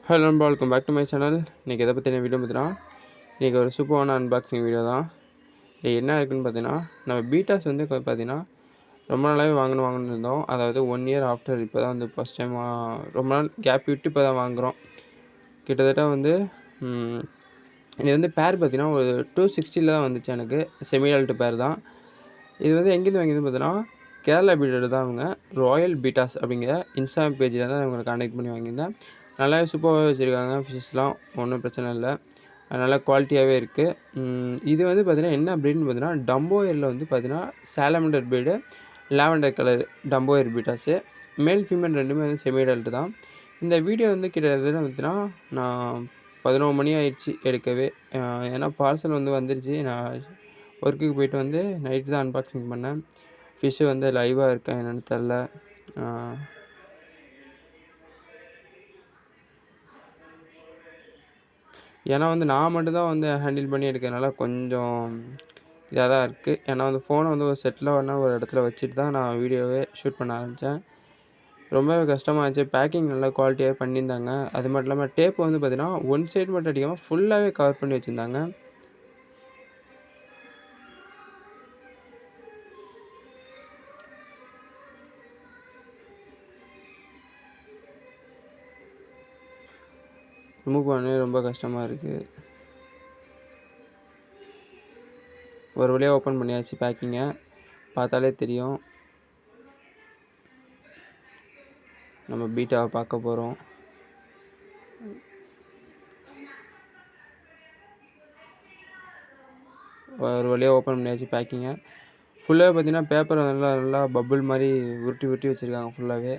Hello நண்பா, welcome back to my channel. இன்றைக்கி எதை பற்றின வீடியோ பார்த்தீங்கன்னா, இன்றைக்கி ஒரு சூப்பரான அன்பாக்சிங் வீடியோ தான். இது என்ன இருக்குதுன்னு பார்த்தீங்கன்னா, நம்ம பீட்டாஸ் வந்து பார்த்தீங்கன்னா ரொம்ப நாளாகவே வாங்கணும்னு இருந்தோம். அதாவது 1 இயர் ஆஃப்டர் இப்போ தான் வந்து ஃபஸ்ட் டைம் ரொம்ப நாள் கேப் விட்டு இப்போ தான் வாங்குகிறோம். கிட்டத்தட்ட வந்து இது வந்து பேர் பார்த்தீங்கன்னா ஒரு 260 தான் வந்துச்சு. எனக்கு செமி அடல்ட் பேர் தான். இது வந்து எங்கேருந்து வாங்கியது பார்த்தீங்கன்னா, கேரளா பீட்டர் தான். அவங்க ராயல் பீட்டாஸ் அப்படிங்கிற இன்ஸ்டாகிராம் பேஜில் தான் அவங்களை கான்டெக்ட் பண்ணி வாங்கியிருந்தேன். நல்லாவே சூப்பராகவே வச்சுருக்காங்க. ஃபிஷ்ஷஸ்லாம் ஒன்றும் பிரச்சனை இல்லை, நல்லா குவாலிட்டியாகவே இருக்குது. இது வந்து பார்த்திங்கன்னா என்ன ப்ரீடுன்னு பார்த்தீங்கன்னா, டம்போயரில் வந்து பார்த்திங்கன்னா salamander breed, lavender colour டம்போயர் பீட்டாஸு. Male female ரெண்டுமே வந்து செமி அடல்ட் தான். இந்த வீடியோ வந்து கிட்டத்தட்ட பார்த்திங்கன்னா நான் 11 மணி ஆயிடுச்சு எடுக்கவே. ஏன்னா பார்சல் வந்து வந்துருச்சு. நான் ஒர்க்குக்கு போயிட்டு வந்து நைட்டு தான் அன்பாக்சிங் பண்ணேன். ஃபிஷ்ஷு வந்து லைவாக இருக்கேன் என்னென்னு தெரில. ஏன்னா வந்து நான் மட்டும்தான் வந்து ஹேண்டில் பண்ணி எடுக்கிறதுனால கொஞ்சம் இதாக தான் இருக்குது. ஏன்னா வந்து ஃபோனை வந்து ஒரு செட்டில் ஒரு இடத்துல வச்சுட்டு தான் நான் வீடியோவே ஷூட் பண்ண ஆரம்பித்தேன். ரொம்பவே கஷ்டமாக இருந்துச்சு. பேக்கிங் நல்லா குவாலிட்டியாகவே பண்ணியிருந்தாங்க. அது மட்டும் இல்லாமல் டேப் வந்து பார்த்திங்கன்னா ஒன் சைடு மட்டும் அடிக்காமல் ஃபுல்லாகவே கவர் பண்ணி வச்சுருந்தாங்க. ரிமூவ் பண்ணவே ரொம்ப கஷ்டமாக இருக்குது. ஒரு வழியாக ஓப்பன் பண்ணியாச்சு. பேக்கிங்கை பார்த்தாலே தெரியும். நம்ம பீட்டாவை பார்க்க போகிறோம். ஒரு வழியாக ஓப்பன் பண்ணியாச்சு. பேக்கிங்கை ஃபுல்லாகவே பார்த்திங்கன்னா பேப்பரை நல்லா பபுள் மாதிரி உருட்டி வச்சுருக்காங்க ஃபுல்லாகவே.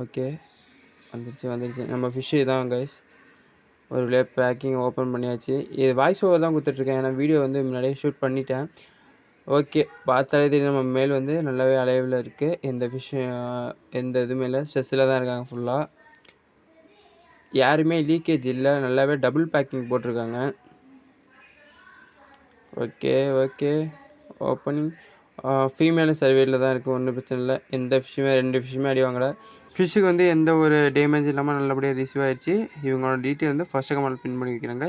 ஓகே, வந்துருச்சு. நம்ம ஃபிஷ்ஷு தான் கைஸ். ஒரு வழியாக பேக்கிங் ஓப்பன் பண்ணியாச்சு. இது வாய்ஸ் ஓவர் தான் கொடுத்துட்ருக்கேன், ஏன்னா வீடியோ வந்து முன்னாடியே ஷூட் பண்ணிட்டேன். ஓகே, பார்த்தாலே தெரியும் நம்ம மேல் வந்து நல்லாவே அலைவில் இருக்குது. எந்த ஃபிஷ்ஷு எந்த இதுவுமே இல்லை, ஸ்ட்ரெஸ்ஸில் தான் இருக்காங்க ஃபுல்லாக. யாருமே லீக்கேஜ் இல்லை, நல்லாவே டபுள் பேக்கிங் போட்டிருக்காங்க. Okay opening. ஃபீமேலும் சர்வேயில் தான் இருக்குது, ஒன்றும் பிரச்சனை இல்லை. எந்த ஃபிஷ்ஷுமே 2 ஃபிஷ்ஷுமே அடி வாங்கலை. ஃபிஷ்ஷுக்கு வந்து எந்த ஒரு டேமேஜ் இல்லாமல் நல்லபடியாக ரிசீவ் ஆயிடுச்சு. இவங்களோட டீட்டெயில் வந்து ஃபஸ்ட்டு கமெண்ட் பின் பண்ணி வைக்கிறேங்க.